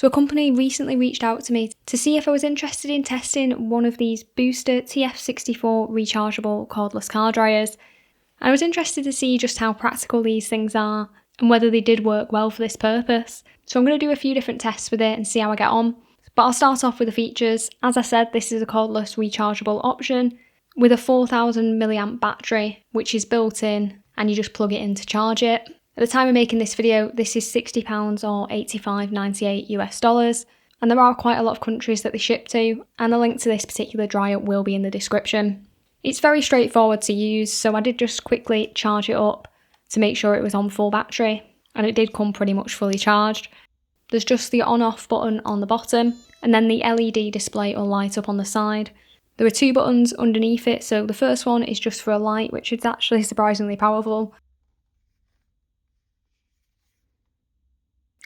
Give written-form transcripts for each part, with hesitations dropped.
So a company recently reached out to me to see if I was interested in testing one of these Booster TF64 rechargeable cordless car dryers. I was interested to see just how practical these things are and whether they did work well for this purpose. So I'm going to do a few different tests with it and see how I get on. But I'll start off with the features. As I said, this is a cordless rechargeable option with a 4000 milliamp battery, which is built in, and you just plug it in to charge it. At the time of making this video, this is £60 or $85.98 US, and there are quite a lot of countries that they ship to, and the link to this particular dryer will be in the description. It's very straightforward to use, so I did just quickly charge it up to make sure it was on full battery, and it did come pretty much fully charged. There's just the on-off button on the bottom, and then the LED display will light up on the side. There are 2 buttons underneath it, so the first one is just for a light, which is actually surprisingly powerful.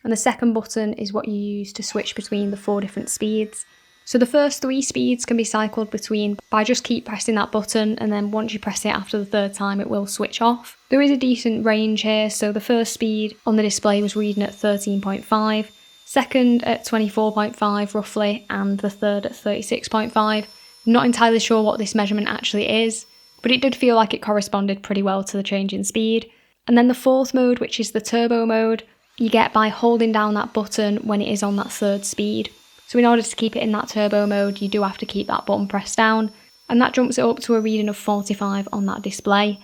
And the second button is what you use to switch between the 4 different speeds. So the first 3 speeds can be cycled between by just keep pressing that button, and then once you press it after the 3rd time it will switch off. There is a decent range here, so the first speed on the display was reading at 13.5, second at 24.5 roughly, and the third at 36.5. Not entirely sure what this measurement actually is, but it did feel like it corresponded pretty well to the change in speed. And then the 4th mode, which is the turbo mode, you get by holding down that button when it is on that 3rd speed. So in order to keep it in that turbo mode, you do have to keep that button pressed down, and that jumps it up to a reading of 45 on that display.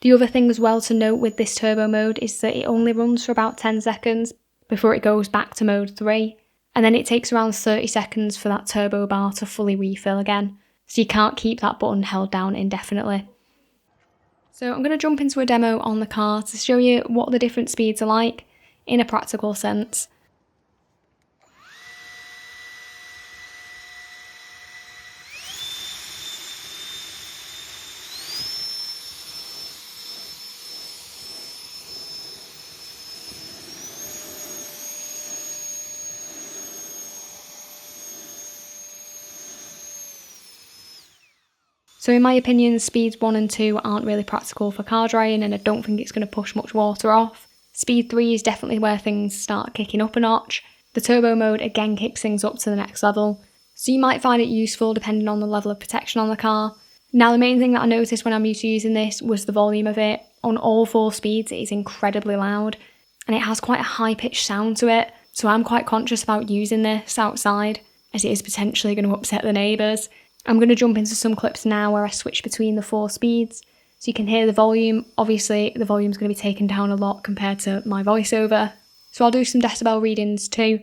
The other thing as well to note with this turbo mode is that it only runs for about 10 seconds before it goes back to mode 3, and then it takes around 30 seconds for that turbo bar to fully refill again, so you can't keep that button held down indefinitely. So I'm going to jump into a demo on the car to show you what the different speeds are like in a practical sense. So in my opinion, speeds 1 and 2 aren't really practical for car drying, and I don't think it's going to push much water off. Speed 3 is definitely where things start kicking up a notch. The turbo mode again kicks things up to the next level, so you might find it useful depending on the level of protection on the car. Now the main thing that I noticed when I'm used to using this was the volume of it. On all 4 speeds it is incredibly loud, and it has quite a high pitched sound to it, so I'm quite conscious about using this outside as it is potentially going to upset the neighbours. I'm going to jump into some clips now where I switch between the 4 speeds, so you can hear the volume. Obviously the volume is going to be taken down a lot compared to my voiceover, so I'll do some decibel readings too.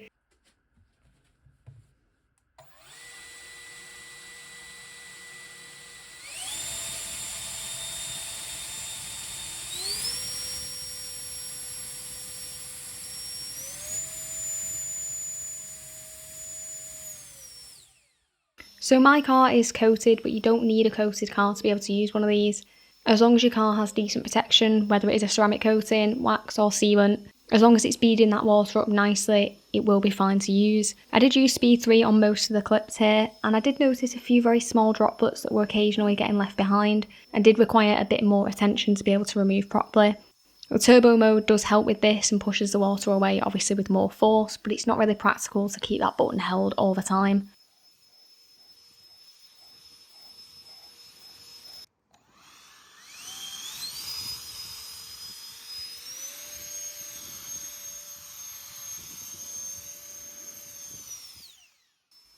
So my car is coated, but you don't need a coated car to be able to use one of these. As long as your car has decent protection, whether it is a ceramic coating, wax or sealant, as long as it's beading that water up nicely, it will be fine to use. I did use speed 3 on most of the clips here, and I did notice a few very small droplets that were occasionally getting left behind and did require a bit more attention to be able to remove properly. The turbo mode does help with this and pushes the water away, obviously with more force, but it's not really practical to keep that button held all the time.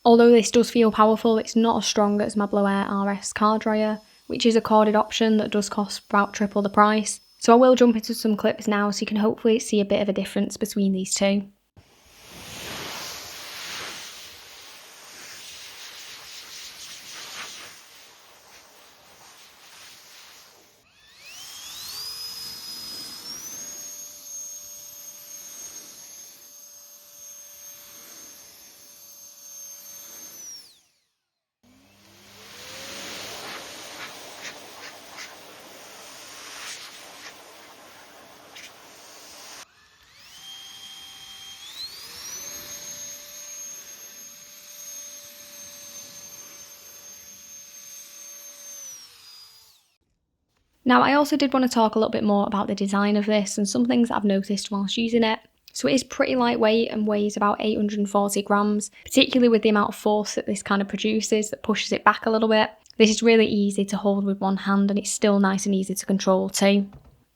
Although this does feel powerful, it's not as strong as my Blowair RS car dryer, which is a corded option that does cost about triple the price. So I will jump into some clips now so you can hopefully see a bit of a difference between these two. Now I also did want to talk a little bit more about the design of this and some things that I've noticed whilst using it. So it is pretty lightweight and weighs about 840 grams, particularly with the amount of force that this kind of produces that pushes it back a little bit. This is really easy to hold with one hand and it's still nice and easy to control too.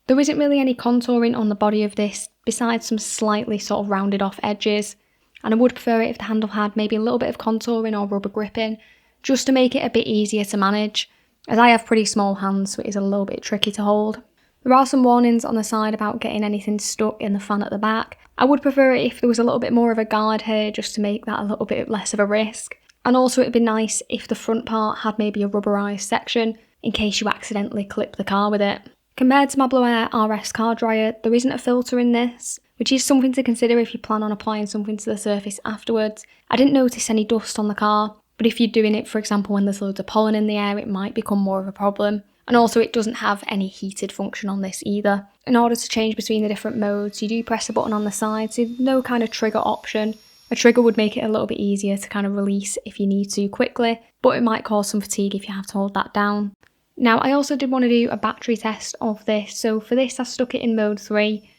There isn't really any contouring on the body of this besides some slightly sort of rounded off edges, and I would prefer it if the handle had maybe a little bit of contouring or rubber gripping just to make it a bit easier to manage, as I have pretty small hands so it is a little bit tricky to hold. There are some warnings on the side about getting anything stuck in the fan at the back. I would prefer it if there was a little bit more of a guard here just to make that a little bit less of a risk. And also it'd be nice if the front part had maybe a rubberised section in case you accidentally clip the car with it. Compared to my Blue Air RS car dryer, there isn't a filter in this, which is something to consider if you plan on applying something to the surface afterwards. I didn't notice any dust on the car, but if you're doing it, for example, when there's loads of pollen in the air, it might become more of a problem. And also it doesn't have any heated function on this either. In order to change between the different modes, you do press a button on the side, so there's no kind of trigger option. A trigger would make it a little bit easier to kind of release if you need to quickly, but it might cause some fatigue if you have to hold that down. Now, I also did want to do a battery test of this, so for this I stuck it in mode 3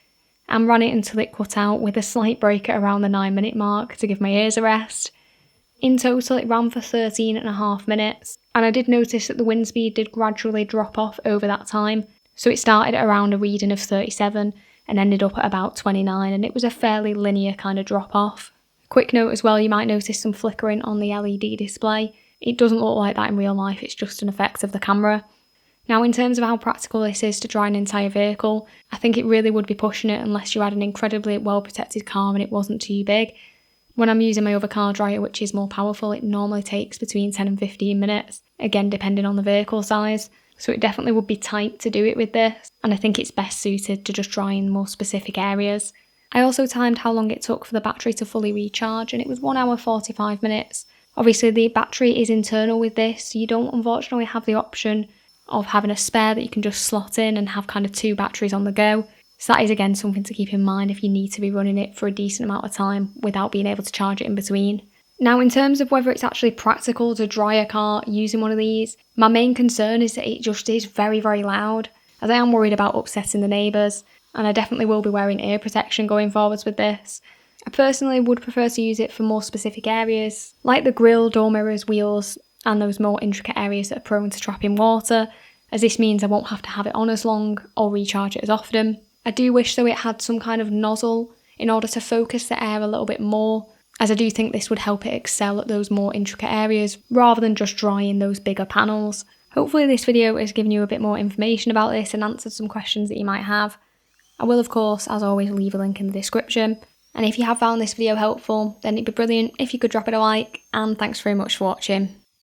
and ran it until it cut out with a slight break at around the 9-minute mark to give my ears a rest. In total it ran for 13.5 minutes, and I did notice that the wind speed did gradually drop off over that time, so it started at around a reading of 37 and ended up at about 29, and it was a fairly linear kind of drop off. Quick note as well, you might notice some flickering on the LED display. It doesn't look like that in real life, it's just an effect of the camera. Now, in terms of how practical this is to dry an entire vehicle, I think it really would be pushing it unless you had an incredibly well protected car and it wasn't too big. When I'm using my other car dryer, which is more powerful, it normally takes between 10 and 15 minutes, again depending on the vehicle size. So it definitely would be tight to do it with this, and I think it's best suited to just dry in more specific areas. I also timed how long it took for the battery to fully recharge, and it was 1 hour 45 minutes. Obviously the battery is internal with this, so you don't unfortunately have the option of having a spare that you can just slot in and have kind of 2 batteries on the go. So that is again something to keep in mind if you need to be running it for a decent amount of time without being able to charge it in between. Now, in terms of whether it's actually practical to dry a car using one of these, my main concern is that it just is very, very loud, as I am worried about upsetting the neighbours, and I definitely will be wearing ear protection going forwards with this. I personally would prefer to use it for more specific areas, like the grille, door mirrors, wheels, and those more intricate areas that are prone to trapping water, as this means I won't have to have it on as long or recharge it as often. I do wish though it had some kind of nozzle in order to focus the air a little bit more, as I do think this would help it excel at those more intricate areas rather than just drying those bigger panels. Hopefully this video has given you a bit more information about this and answered some questions that you might have. I will of course, as always, leave a link in the description, and if you have found this video helpful then it'd be brilliant if you could drop it a like, and thanks very much for watching.